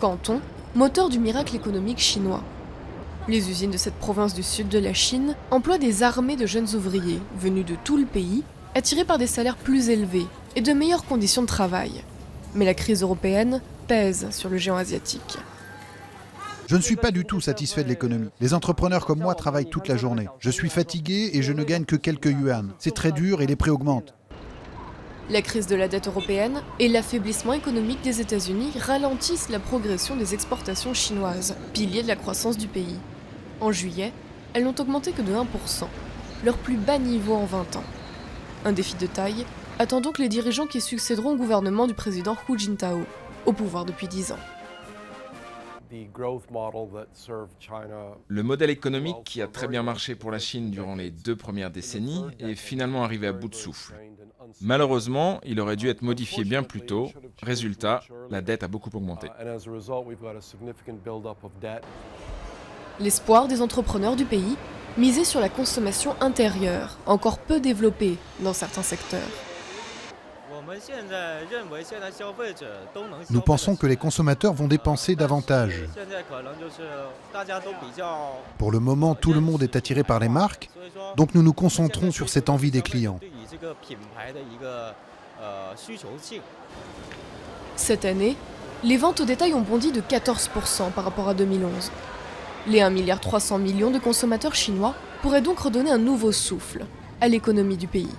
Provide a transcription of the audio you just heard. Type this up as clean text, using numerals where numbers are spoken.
Canton, moteur du miracle économique chinois. Les usines de cette province du sud de la Chine emploient des armées de jeunes ouvriers venus de tout le pays, attirés par des salaires plus élevés et de meilleures conditions de travail. Mais la crise européenne pèse sur le géant asiatique. Je ne suis pas du tout satisfait de l'économie. Les entrepreneurs comme moi travaillent toute la journée. Je suis fatigué et je ne gagne que quelques yuan. C'est très dur et les prix augmentent. La crise de la dette européenne et l'affaiblissement économique des États-Unis ralentissent la progression des exportations chinoises, pilier de la croissance du pays. En juillet, elles n'ont augmenté que de 1%, leur plus bas niveau en 20 ans. Un défi de taille attend donc les dirigeants qui succéderont au gouvernement du président Hu Jintao, au pouvoir depuis 10 ans. Le modèle économique qui a très bien marché pour la Chine durant les 2 premières décennies est finalement arrivé à bout de souffle. Malheureusement, il aurait dû être modifié bien plus tôt. Résultat, la dette a beaucoup augmenté. L'espoir des entrepreneurs du pays misait sur la consommation intérieure, encore peu développée dans certains secteurs. Nous pensons que les consommateurs vont dépenser davantage. Pour le moment, tout le monde est attiré par les marques, donc nous nous concentrons sur cette envie des clients. Cette année, les ventes au détail ont bondi de 14% par rapport à 2011. Les 1,3 milliard de consommateurs chinois pourraient donc redonner un nouveau souffle à l'économie du pays.